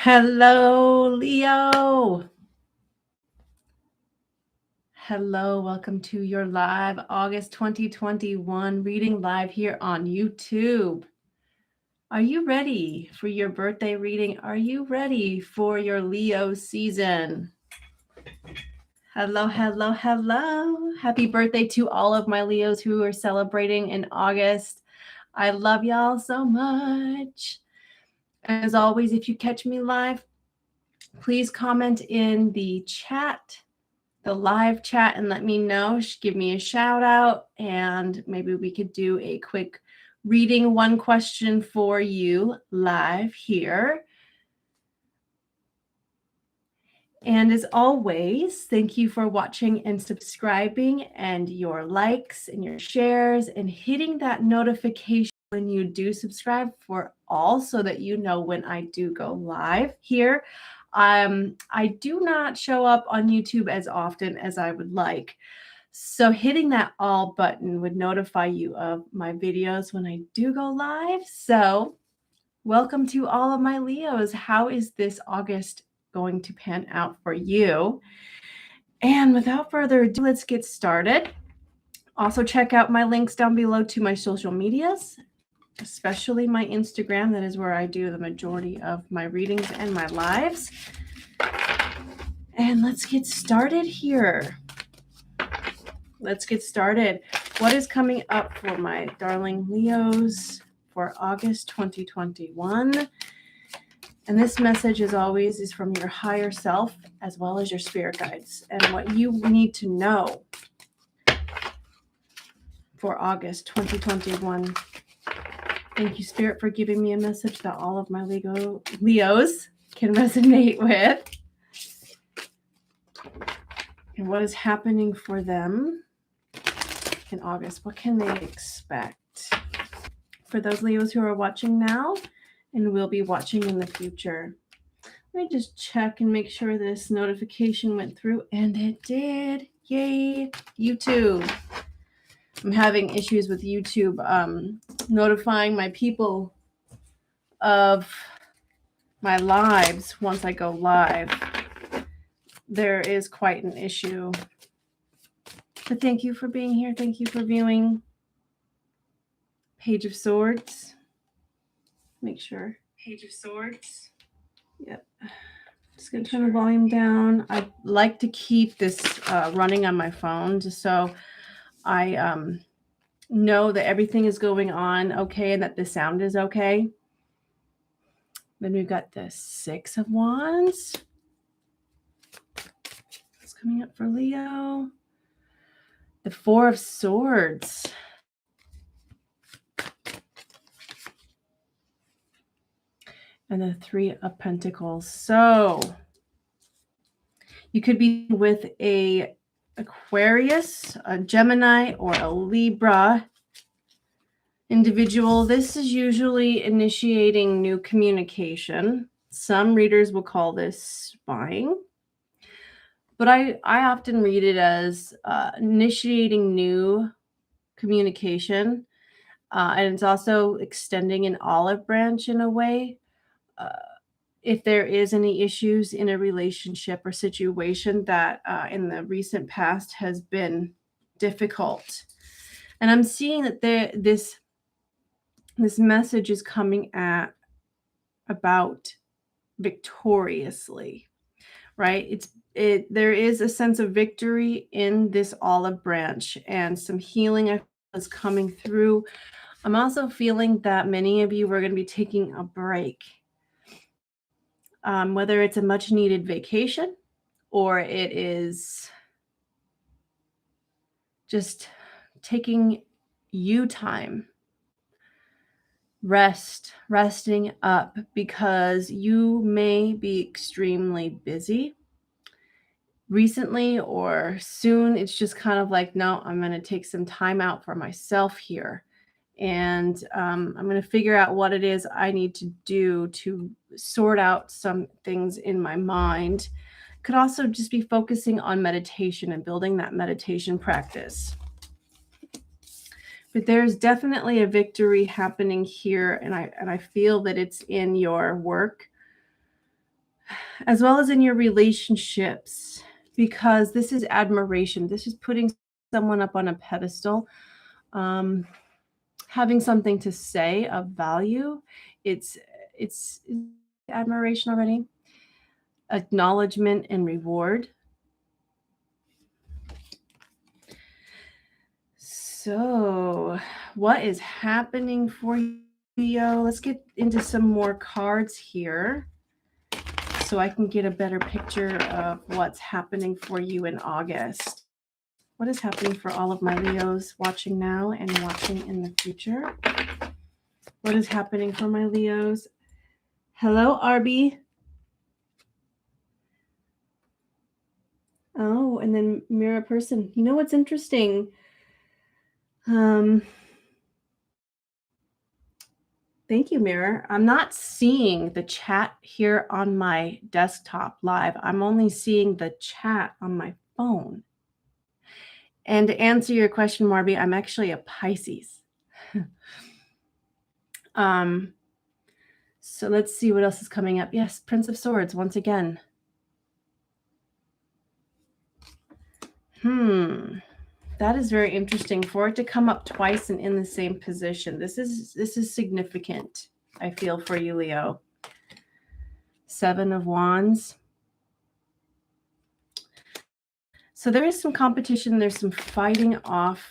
Hello, Leo. Hello, welcome to your live August 2021 reading live here on YouTube. Are you ready for your birthday reading? Are you ready for your Leo season? Hello, hello, hello. Happy birthday to all of my Leos who are celebrating in August. I love y'all so much. As always, if you catch me live, please comment in the chat, the live chat, and let me know. Give me a shout out, and maybe we could do a quick reading, one question for you live here. And as always, thank you for watching and subscribing, and your likes and your shares, and hitting that notification when you do subscribe for all, so that you know when I do go live here. I do not show up on YouTube as often as I would like. So hitting that all button would notify you of my videos when I do go live. So welcome to all of my Leos. How is this August going to pan out for you? And without further ado, let's get started. Also, check out my links down below to my social medias, especially my Instagram. That is where I do the majority of my readings and my lives. And let's get started here. Let's get started. What is coming up for my darling Leos for August 2021? And this message, as always, is from your higher self as well as your spirit guides, and what you need to know for August 2021. Thank you, Spirit, for giving me a message that all of my Leos can resonate with. And what is happening for them in August? What can they expect? For those Leos who are watching now and will be watching in the future, let me just check and make sure this notification went through, and it did. Yay, YouTube. I'm having issues with YouTube notifying my people of my lives once I go live. There is quite an issue. But thank you for being here. Thank you for viewing. Page of Swords. Make sure. Page of Swords. Yep. Just going to turn the volume down. I like to keep this running on my phone just so I know that everything is going on okay and that the sound is okay. Then we've got the Six of Wands. What's coming up for Leo? The Four of Swords. And the Three of Pentacles. So you could be with a Aquarius, a Gemini, or a Libra individual. This is usually initiating new communication. Some readers will call this spying, but I often read it as initiating new communication, and it's also extending an olive branch in a way. If there is any issues in a relationship or situation that in the recent past has been difficult. And I'm seeing that this message is coming about victoriously, right? There is a sense of victory in this olive branch, and some healing is coming through. I'm also feeling that many of you are going to be taking a break. Whether it's a much needed vacation or it is just taking you time, resting up, because you may be extremely busy recently or soon. It's just kind of like, no, I'm going to take some time out for myself here. And I'm going to figure out what it is I need to do to sort out some things in my mind. Could also just be focusing on meditation and building that meditation practice. But there's definitely a victory happening here, and I feel that it's in your work. as well as in your relationships, because this is admiration. This is putting someone up on a pedestal, having something to say of value. It's admiration already, acknowledgement and reward. So, what is happening for you, Leo? Let's get into some more cards here so I can get a better picture of what's happening for you in August. What is happening for all of my Leos watching now and watching in the future? What is happening for my Leos? Hello, Arby. Oh, and then mirror person. You know what's interesting? Thank you, Mirror. I'm not seeing the chat here on my desktop live. I'm only seeing the chat on my phone. And to answer your question, Marby, I'm actually a Pisces. So let's see what else is coming up. Yes, Prince of Swords once again. That is very interesting. For it to come up twice and in the same position. This is significant, I feel, for you, Leo. 7 of Wands. So there is some competition. There's some fighting off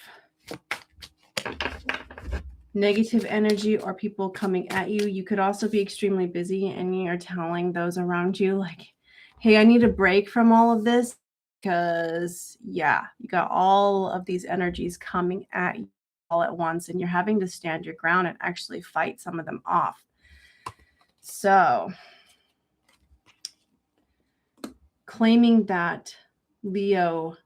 negative energy or people coming at you. You could also be extremely busy and you're telling those around you, like, hey, I need a break from all of this because, yeah, you got all of these energies coming at you all at once and you're having to stand your ground and actually fight some of them off. So, claiming that Leo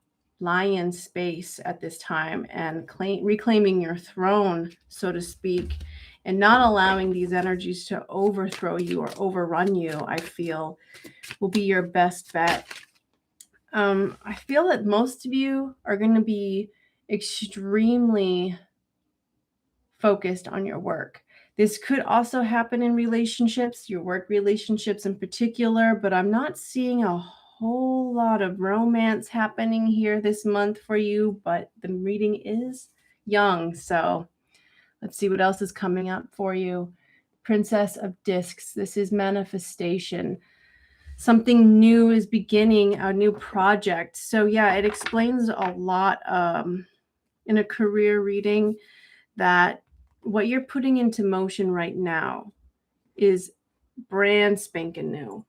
lion space at this time and reclaiming your throne, so to speak, and not allowing these energies to overthrow you or overrun you, I feel, will be your best bet. I feel that most of you are going to be extremely focused on your work. This could also happen in relationships, your work relationships in particular, but I'm not seeing a whole lot of romance happening here this month for you, but the reading is young. So let's see what else is coming up for you. Princess of Discs. This is manifestation. Something new is beginning, a new project. So yeah, it explains a lot in a career reading that what you're putting into motion right now is brand spanking new.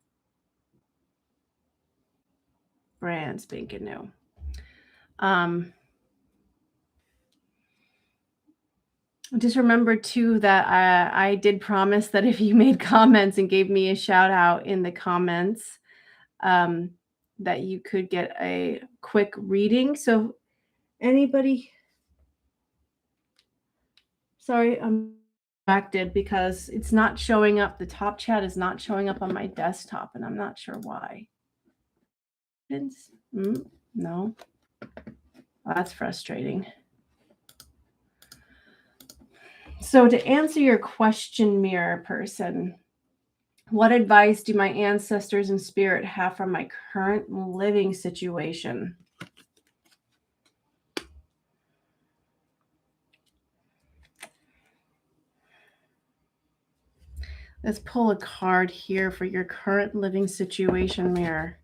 Brand spanking new. Just remember too that I did promise that if you made comments and gave me a shout out in the comments, that you could get a quick reading. So anybody, sorry, I'm distracted because it's not showing up. The top chat is not showing up on my desktop and I'm not sure why. No. Well, that's frustrating. So to answer your question, mirror person, what advice do my ancestors and spirit have for my current living situation? Let's pull a card here for your current living situation, mirror.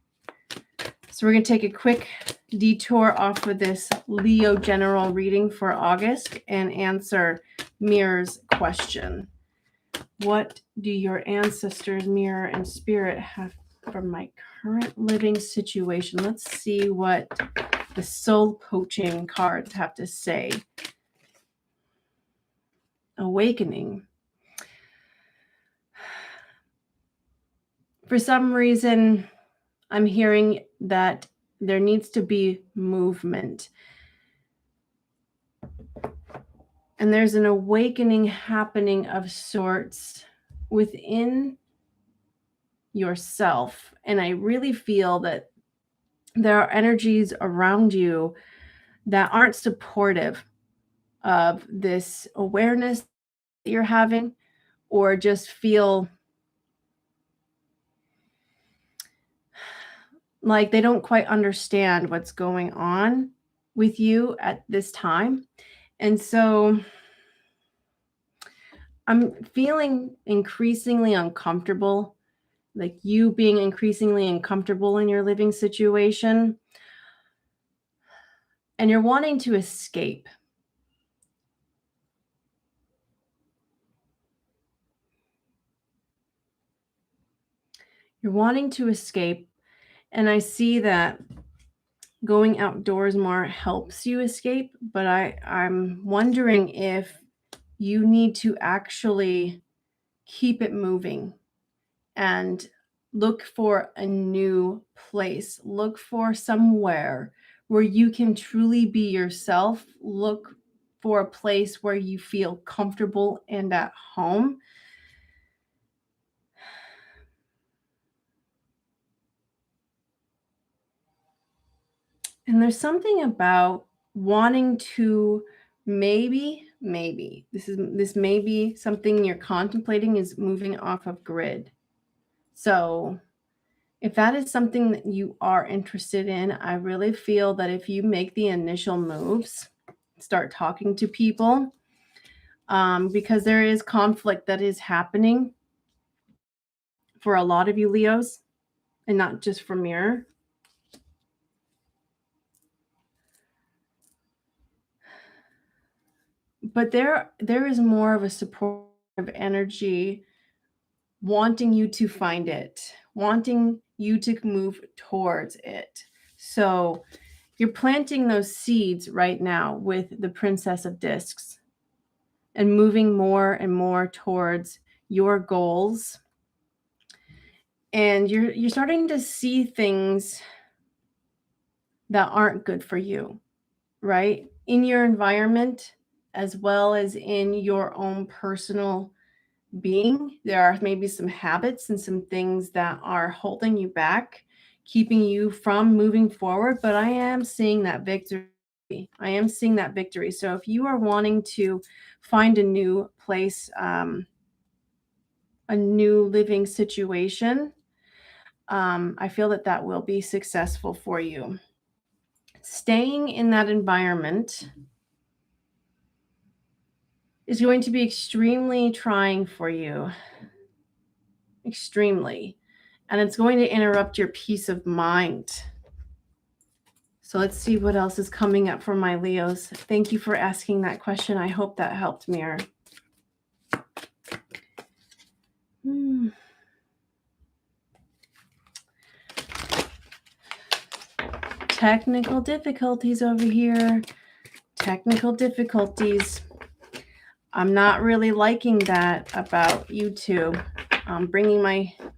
So we're going to take a quick detour off of this Leo general reading for August and answer Mirror's question. What do your ancestors, mirror, and spirit have for my current living situation? Let's see what the soul coaching cards have to say. Awakening. For some reason, I'm hearing that there needs to be movement. And there's an awakening happening of sorts within yourself. And I really feel that there are energies around you that aren't supportive of this awareness that you're having, or just feel like they don't quite understand what's going on with you at this time. And so I'm feeling increasingly uncomfortable, like you being increasingly uncomfortable in your living situation, and you're wanting to escape. You're wanting to escape, and I see that going outdoors more helps you escape, but I'm wondering if you need to actually keep it moving and look for a new place. Look for somewhere where you can truly be yourself. Look for a place where you feel comfortable and at home. And there's something about wanting to maybe this may be something you're contemplating, is moving off of grid. So if that is something that you are interested in, I really feel that if you make the initial moves, start talking to people, because there is conflict that is happening for a lot of you Leos, and not just for Mirror. But there is more of a supportive energy wanting you to find it, wanting you to move towards it. So you're planting those seeds right now with the Princess of Discs and moving more and more towards your goals. And you're starting to see things that aren't good for you, right? In your environment, as well as in your own personal being. There are maybe some habits and some things that are holding you back, keeping you from moving forward. But I am seeing that victory. I am seeing that victory. So if you are wanting to find a new place, a new living situation, I feel that that will be successful for you. Staying in that environment is going to be extremely trying for you. Extremely. And it's going to interrupt your peace of mind. So let's see what else is coming up for my Leos. Thank you for asking that question. I hope that helped, Mirror. Technical difficulties over here. Technical difficulties. I'm not really liking that about YouTube. I'm bringing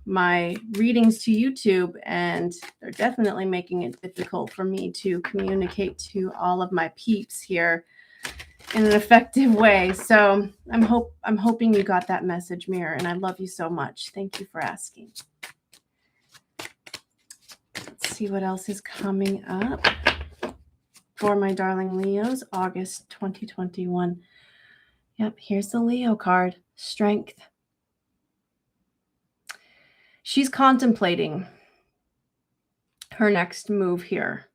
my readings to YouTube, and they're definitely making it difficult for me to communicate to all of my peeps here in an effective way. So I'm hoping you got that message, Mirror, and I love you so much. Thank you for asking. Let's see what else is coming up for my darling Leos, August 2021. Yep, here's the Leo card, Strength. She's contemplating her next move here.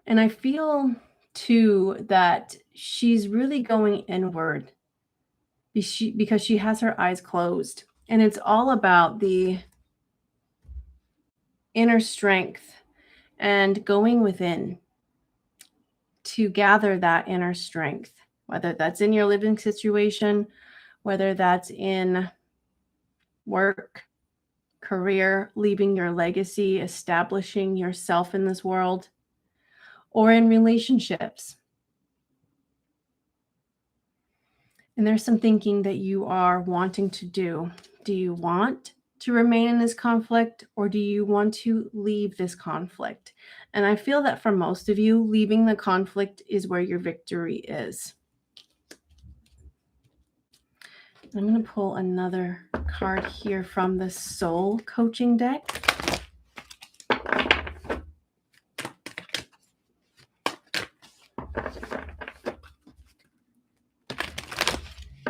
And I feel too that she's really going inward because she has her eyes closed. And it's all about the inner strength and going within to gather that inner strength, whether that's in your living situation, whether that's in work, career, leaving your legacy, establishing yourself in this world, or in relationships. And there's some thinking that you are wanting to do. Do you want to remain in this conflict, or do you want to leave this conflict? And I feel that for most of you, leaving the conflict is where your victory is. I'm going to pull another card here from the Soul Coaching deck.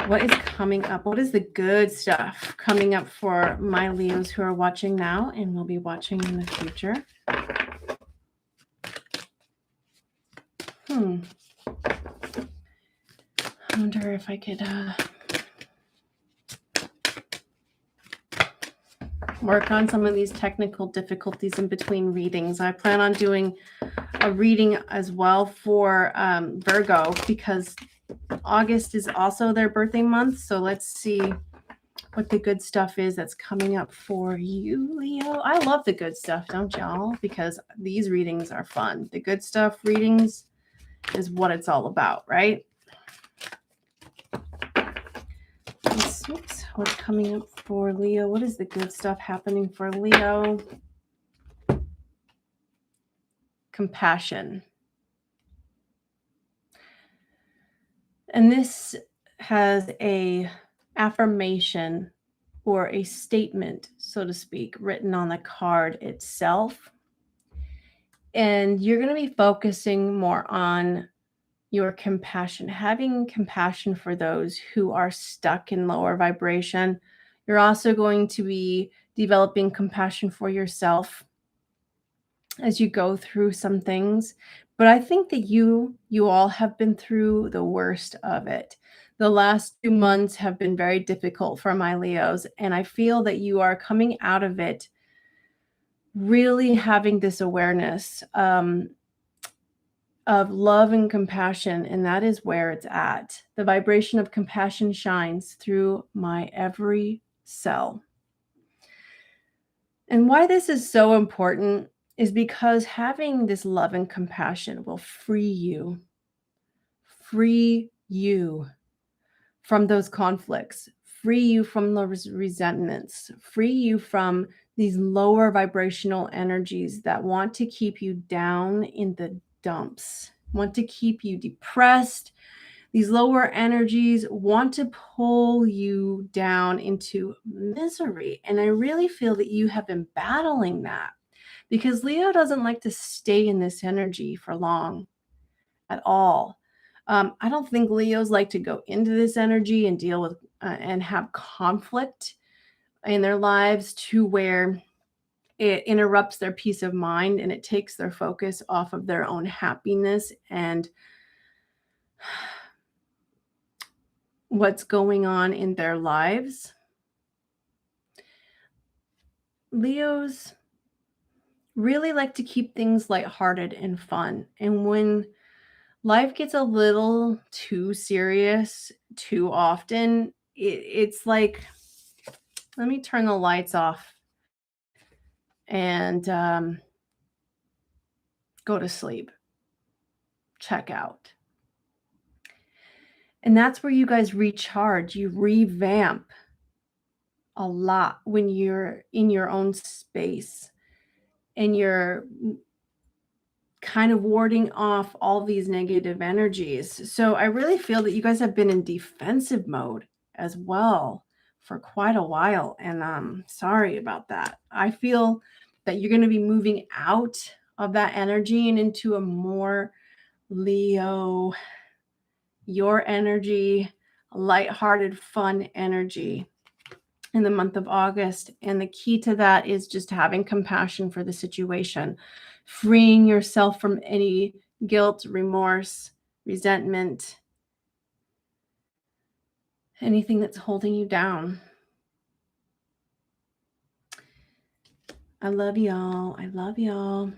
What is coming up? What is the good stuff coming up for my Leos who are watching now and will be watching in the future? I wonder if I could work on some of these technical difficulties in between readings. I plan on doing a reading as well for Virgo because August is also their birthday month. So let's see what the good stuff is that's coming up for you, Leo. I love the good stuff, don't y'all? Because these readings are fun. The good stuff readings is what it's all about, right? Oops, what's coming up for Leo? What is the good stuff happening for Leo? Compassion. And this has a affirmation or a statement, so to speak, written on the card itself. And you're going to be focusing more on your compassion, having compassion for those who are stuck in lower vibration. You're also going to be developing compassion for yourself as you go through some things. But I think that you all have been through the worst of it. The last 2 months have been very difficult for my Leos, and I feel that you are coming out of it really having this awareness of love and compassion, and that is where it's at. The vibration of compassion shines through my every cell. And why this is so important is because having this love and compassion will free you from those conflicts, free you from those resentments, free you from these lower vibrational energies that want to keep you down in the dumps, want to keep you depressed. These lower energies want to pull you down into misery. And I really feel that you have been battling that because Leo doesn't like to stay in this energy for long at all. I don't think Leos like to go into this energy and deal with and have conflict in their lives to where it interrupts their peace of mind and it takes their focus off of their own happiness and what's going on in their lives. Leos really like to keep things lighthearted and fun. And when life gets a little too serious too often, it's like, let me turn the lights off and go to sleep, check out. And that's where you guys recharge, you revamp a lot when you're in your own space and you're kind of warding off all these negative energies. So I really feel that you guys have been in defensive mode as well for quite a while. And I'm sorry about that. I feel that you're going to be moving out of that energy and into a more Leo, your energy, lighthearted, fun energy in the month of August. And the key to that is just having compassion for the situation, freeing yourself from any guilt, remorse, resentment, anything that's holding you down. I love y'all. I love y'all.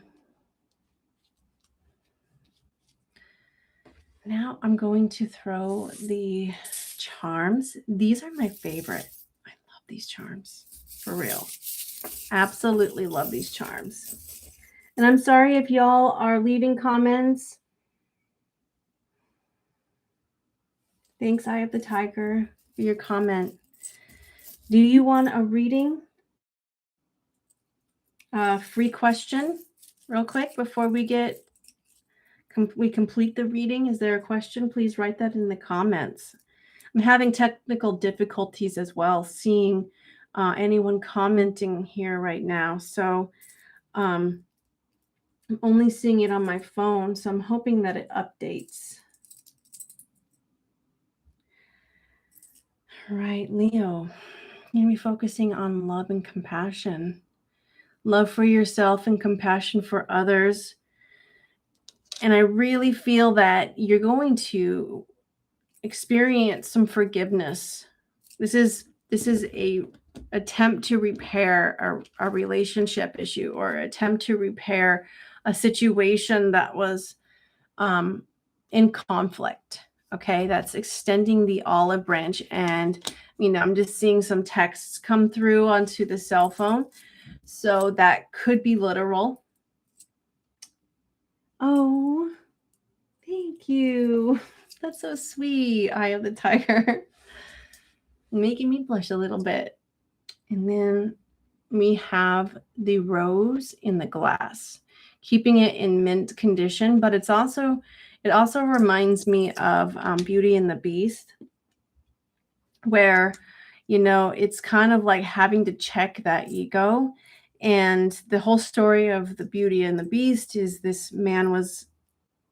Now I'm going to throw the charms. These are my favorite. I love these charms, for real. Absolutely love these charms. And I'm sorry if y'all are leaving comments. Thanks, Eye of the Tiger, for your comment. Do you want a reading? Free question, real quick, before we complete the reading. Is there a question? Please write that in the comments. I'm having technical difficulties as well, seeing anyone commenting here right now. So I'm only seeing it on my phone, so I'm hoping that it updates. All right, Leo, you're going to be focusing on love and compassion. Love for yourself and compassion for others. And I really feel that you're going to experience some forgiveness. This is a attempt to repair a relationship issue, or attempt to repair a situation that was in conflict. Okay, that's extending the olive branch. And I'm just seeing some texts come through onto the cell phone, so that could be literal. Oh, thank you. That's so sweet. Eye of the tiger. Making me blush a little bit. And then we have the rose in the glass, keeping it in mint condition. But it also reminds me of Beauty and the Beast, where it's kind of like having to check that ego. And the whole story of the Beauty and the Beast is this man was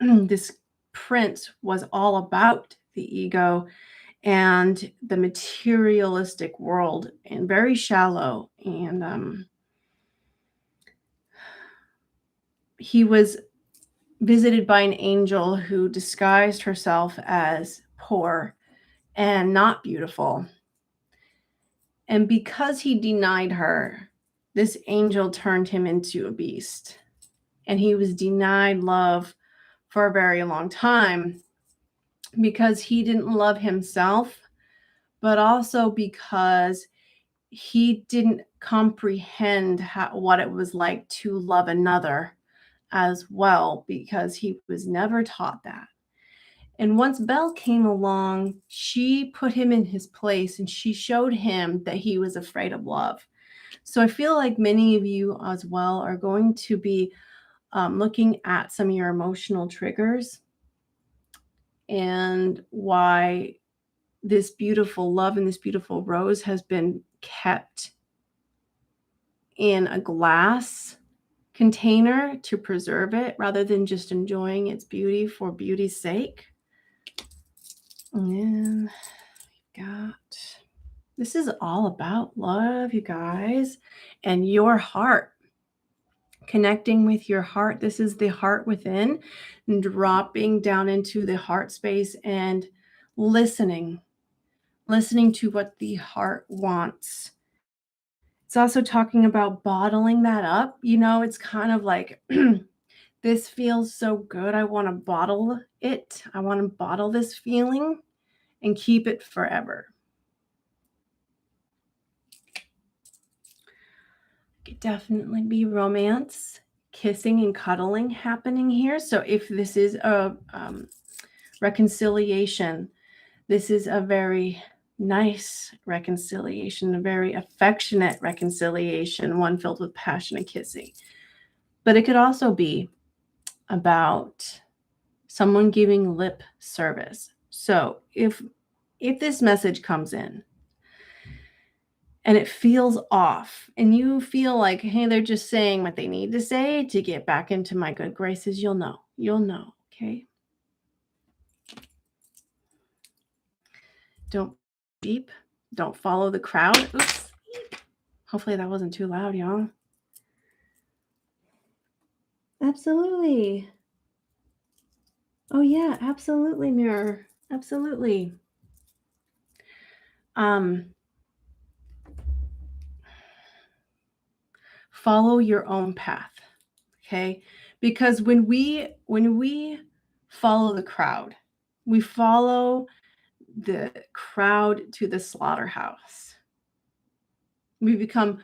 this prince was all about the ego and the materialistic world, and very shallow. And he was visited by an angel who disguised herself as poor and not beautiful. And because he denied her, this angel turned him into a beast. And he was denied love for a very long time, because he didn't love himself, but also because he didn't comprehend what it was like to love another as well, because he was never taught that. And once Belle came along, she put him in his place, and she showed him that he was afraid of love. So I feel like many of you as well are going to be looking at some of your emotional triggers, and why this beautiful love and this beautiful rose has been kept in a glass container to preserve it, rather than just enjoying its beauty for beauty's sake. And then we've got, this is all about love, you guys, and your heart. Connecting with your heart. This is the heart within, and dropping down into the heart space and listening to what the heart wants. It's also talking about bottling that up. It's kind of like, this feels so good. I want to bottle it. I want to bottle this feeling and keep it forever. Could definitely be romance, kissing and cuddling happening here. So if this is a reconciliation, this is a very nice reconciliation, a very affectionate reconciliation, one filled with passion and kissing. But it could also be about someone giving lip service. So if this message comes in and it feels off, and you feel like, hey, they're just saying what they need to say to get back into my good graces, you'll know, okay? Don't beep. Don't follow the crowd. Oops. Hopefully that wasn't too loud, y'all. Absolutely. Oh yeah, absolutely, mirror. Absolutely. Follow your own path. Okay? Because when we follow the crowd, we follow the crowd to the slaughterhouse. We become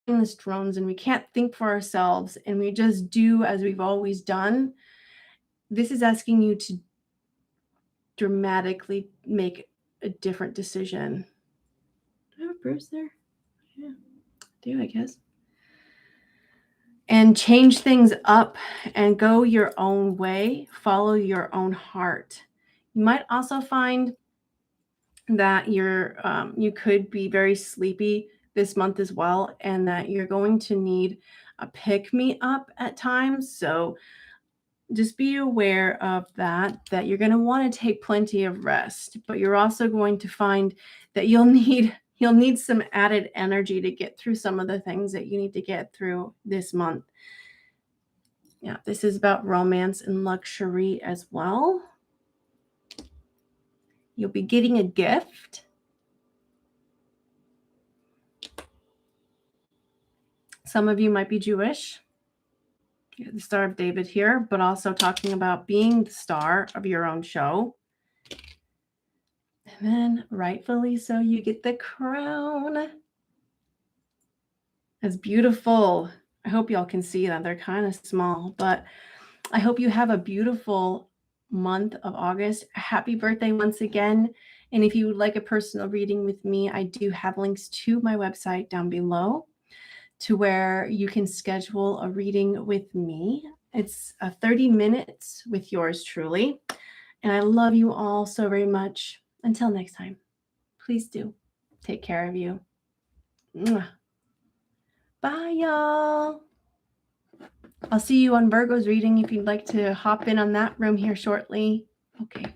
mindless drones, and we can't think for ourselves, and we just do as we've always done. This is asking you to dramatically make a different decision. Do I have a bruise there? Yeah, I do, I guess. And change things up and go your own way. Follow your own heart. You might also find that you could be very sleepy this month as well, and that you're going to need a pick me up at times. So just be aware of that you're going to want to take plenty of rest, but you're also going to find that you'll need some added energy to get through some of the things that you need to get through this month. Yeah, this is about romance and luxury as well. You'll be getting a gift. Some of you might be Jewish. The Star of David here, but also talking about being the star of your own show. And then, rightfully so, you get the crown. That's beautiful. I hope y'all can see that. They're kind of small, but I hope you have a beautiful month of August. Happy birthday once again. And if you would like a personal reading with me, I do have links to my website down below to where you can schedule a reading with me. It's 30 minutes with yours truly. And I love you all so very much. Until next time, please do take care of you. Bye, y'all. I'll see you on Virgo's reading if you'd like to hop in on that room here shortly. Okay.